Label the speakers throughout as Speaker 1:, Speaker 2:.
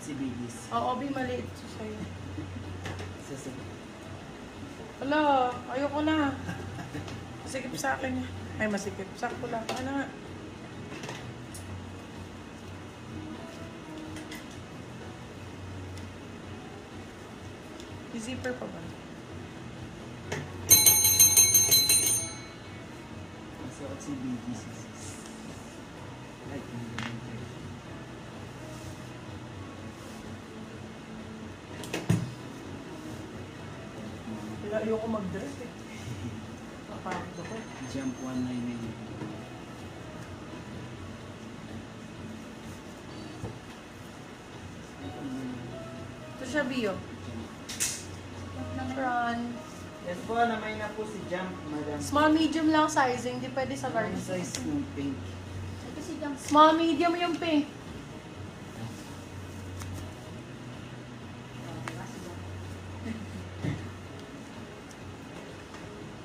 Speaker 1: si Bigis.
Speaker 2: Oo, Bi, maliit siya sa'yo.
Speaker 1: Sasag.
Speaker 2: Wala, ayoko na. Masikip sa akin niya. Ay, masikip. Sakto lang. Ano nga? May zipper pa ba?
Speaker 1: Masuot si Bigis. Ay, ang ganda.
Speaker 2: Kaya ayoko mag-dress eh. Napakot ako.
Speaker 1: Jump 199.
Speaker 2: Ito siya, Bio. Run.
Speaker 1: Yes po, namay na po si Jump, madam.
Speaker 2: Small, medium lang sizing. Hindi pwede sa large.
Speaker 1: Anong size ng pink?
Speaker 2: Small, medium yung pink.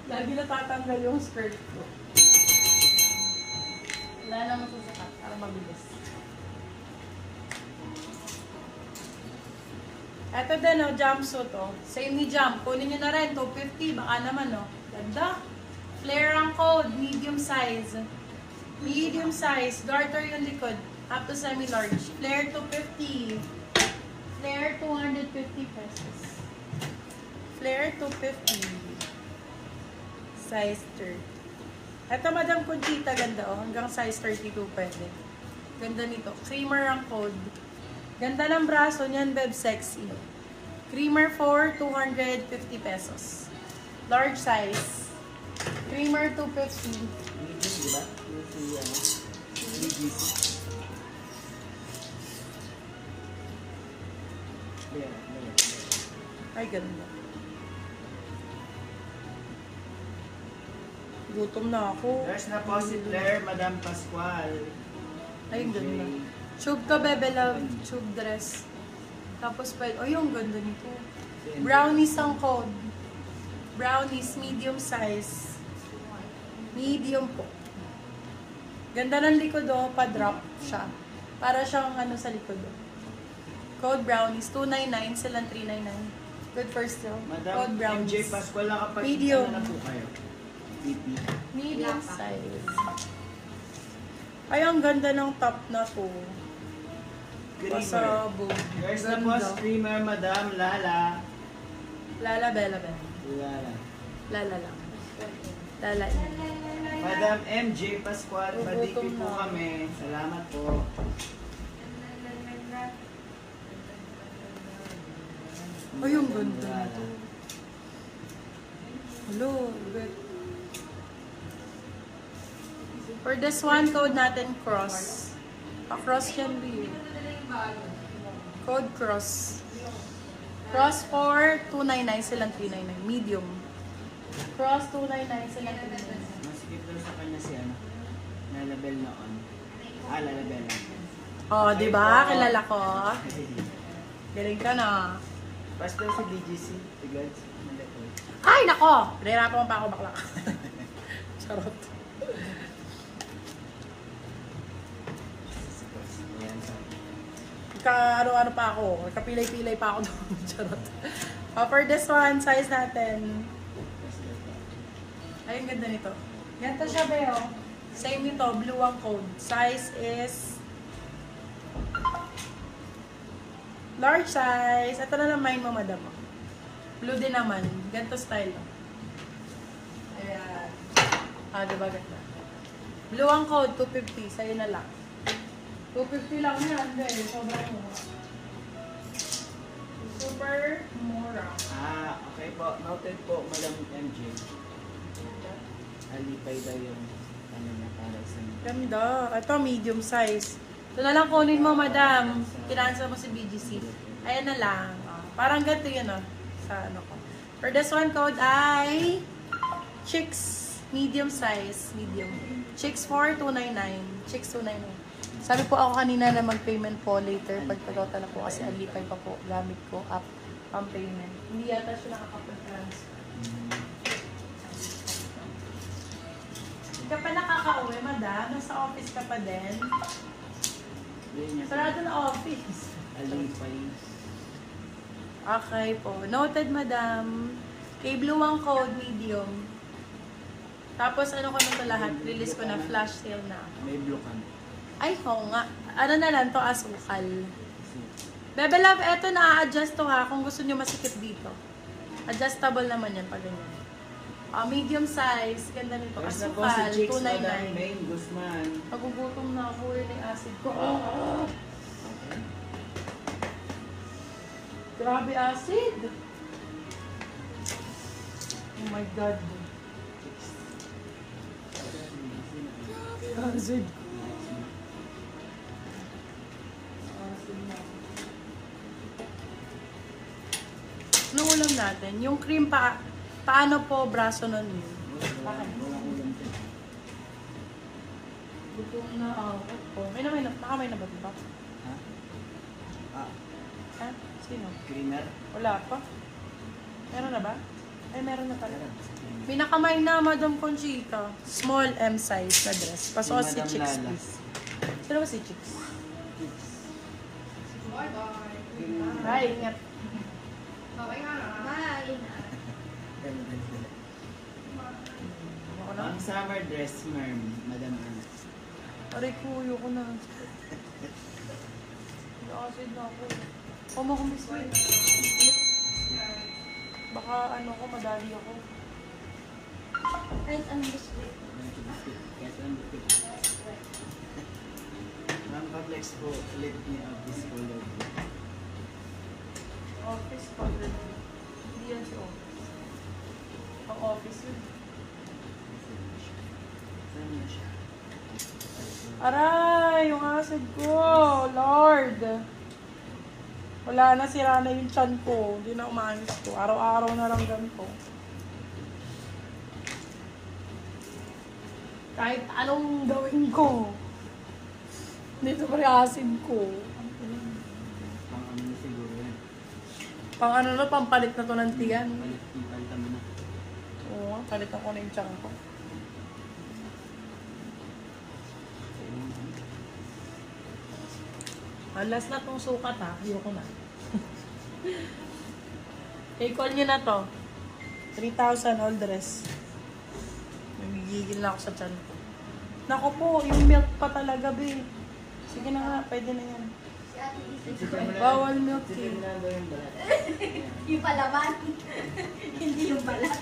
Speaker 2: Lagi natatanggal yung skirt ko. Wala namang susukat. Para mabilis. Eto din, oh, jumpsuit, oh. Same ni Jump. Kunin nyo na rin, 250. Baka naman, oh. Ganda. Flare ang code, medium size. Medium size. Garter yung likod. Up to semi-large. Flare 250. Flare 250 pesos. Flare 250. Size 30. Eto, Madam Conchita, ganda, oh. Hanggang size 32 pwede. Ganda nito. Creamer ang code. Ganda ng braso niyan, Beb, sexy. Creamer for 250 pesos. Large size. Creamer 250.
Speaker 1: Medium, di ba? Yung si, Bigis. There.
Speaker 2: Ay, ganda. Gutom na ako.
Speaker 1: There's na po si Claire, Madam Pascual.
Speaker 2: Ay, ang ganda. Tube ka, Bebe Love. Tube dress. Tapos, oh, yung ganda nito. Brownies ang code. Brownies, medium size. Medium po. Ganda ng likod, oh. Pa-drop siya. Para siyang ano sa likod, oh. Code brownies. 299, silang 399. Good for still.
Speaker 1: Madam
Speaker 2: Code brownies.
Speaker 1: MJ Pascual, nakapag
Speaker 2: Medium.
Speaker 1: ano na po kayo? PP.
Speaker 2: Medium size. Ay, ang ganda ng top na to.
Speaker 1: Creamer.
Speaker 2: Pasabog.
Speaker 1: There's na po streamer, Madam Lala.
Speaker 2: Lala, Bella, Bella.
Speaker 1: Lala.
Speaker 2: Lala lang. Lala.
Speaker 1: Madam MJ Pascual,
Speaker 2: Gugutom
Speaker 1: padipi po
Speaker 2: na.
Speaker 1: kami. Salamat po.
Speaker 2: Ay, ang ganda nito. Hello, good. For this one, code natin cross. Pa-cross yan, B. Code cross. Cross for 299, silang 399. Medium. Cross 299, silang 399.
Speaker 1: Masikip daw sa kanya si ano. Lalabel na on. Lalabel na.
Speaker 2: Oh, di ba? Kilala ko. Galing ka na.
Speaker 1: Pas daw si BGC. Tigads.
Speaker 2: Ay, nako! Pinahirapan mo pa ako, bakla. Charot.
Speaker 1: Ayan.
Speaker 2: Ano-ano pa ako. Kapilay-pilay pa ako doon. Charot. For this one, size natin. Ay, ang ganda nito. Ganito siya, Beo. Same nito, blue ang code. Size is large size. Ito na lang mine mo, madam. Blue din naman. Ganito style. Ayan. Ah, diba ganda? Blue ang code, 250. Sa'yo na lang. 250 lang yan, Beo. Sobrang mura. Super mura.
Speaker 1: Okay po. Noted po, Madam MJ. Alipay daw yung ano na para sa
Speaker 2: Ganda. Ito, medium size. Ito na lang kunin mo, madam. Kinansel mo si BGC. Ayan na lang. Oh, parang ganito yun, oh. Sa ano ko. For this one code ay Chicks. Medium size. Medium. Chicks for 299. Chicks 299. Sabi po ako kanina na mag-payment po later. Pagpagota na po kasi alipay pa po gamit ko up ang payment. Hindi yata siya nakakapag-transfer. Hindi ka pa nakaka-uwi, madam. Nasa office ka pa din. Sarado na office.
Speaker 1: Alipay.
Speaker 2: Okay po. Noted, madam. Kay Blue ang code, medium. Tapos ano ko na ito lahat? Release ko na, flash sale na.
Speaker 1: May blue ka.
Speaker 2: Ay, oo nga. Ano na lang to, asukal. Bebe Love, eto na-adjust to ha, kung gusto nyo masikip dito. Adjustable naman yan pag ganyan. Medium size, ganda nito.
Speaker 1: Tapos na po
Speaker 2: Asukal,
Speaker 1: si Chicks, Madam
Speaker 2: 299.
Speaker 1: Maine Guzman.
Speaker 2: Nagugutom na ako, yung acid ko. Grabe acid. Oh my God. Acid. Anong ulam natin? Yung cream paano po braso nun yun?
Speaker 1: Walang ulam din.
Speaker 2: Gutom na ako. Nakamay na ba diba?
Speaker 1: Ha? Ah,
Speaker 2: Ha? Sino?
Speaker 1: creamer?
Speaker 2: Wala pa? Meron na ba? Ay, meron na pala. Pinakamay na, Madam Conchita. Small M size na dress. Pasok
Speaker 1: Si
Speaker 2: si
Speaker 1: Madam
Speaker 2: Chicks,
Speaker 1: Lala.
Speaker 2: please. Sino ba si Chicks?
Speaker 1: Creamer.
Speaker 2: Ay, ingat. Ako na.
Speaker 1: Ang summer dress, ma'am, Madam Ana.
Speaker 2: Aray, kuyo ko na. Acid na ako. Kama kong biscuit. Baka ano ko, madali ako.
Speaker 3: Kahit anong biskuit.
Speaker 1: Kahit ang bukit. Ma'am, pa-flex po ulit ni Office Color.
Speaker 2: Office covered. Hindi yan si office. Ang office yun.
Speaker 1: Saan na siya?
Speaker 2: Aray, yung acid ko. Lord. Wala na, sira na yung chan ko. Hindi na umayos ko. Araw-araw na lang ganito. Kahit anong gawin ko. Dito pa rin acid ko.
Speaker 1: Pang ano na siguro yan.
Speaker 2: Pang ano na, pampalit na to ng tiyan.
Speaker 1: Palitan mo na.
Speaker 2: Oo, palitan ko na yung chan ko. Last na tong sukat ha. Ayoko na. I-call nyo na to. 3,000 all dress. Nagigigil na ako sa chan ko. Naku po, yung milk pa talaga, be. Sige na nga, pwede na yan.
Speaker 3: Si Ate Isip.
Speaker 2: Bawal milk
Speaker 1: Sige
Speaker 2: eh.
Speaker 1: mo na daw yung balat.
Speaker 3: Yung palaman. Hindi yung balat.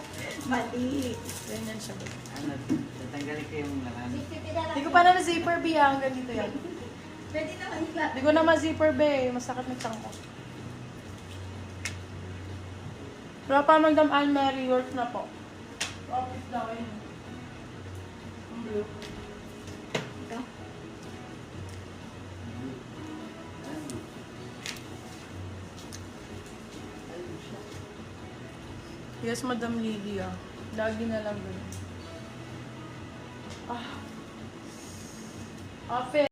Speaker 3: Mali.
Speaker 2: Ganyan siya, be.
Speaker 1: Ano, tatanggalin ko yung lakan.
Speaker 3: 50 na lang.
Speaker 2: Hindi ko pa na na-zipper, be. Hanggang dito yan.
Speaker 3: Pwede naman yung
Speaker 2: Hindi ko na ma-zipper, be. Masakit na chan ko. Wala pa, Madam Anne Mary. Yours na po. Office daw, yun. Ang blue.
Speaker 3: Ito.
Speaker 2: Yes, Madam Lydia. Lagi na lang ganun. Office.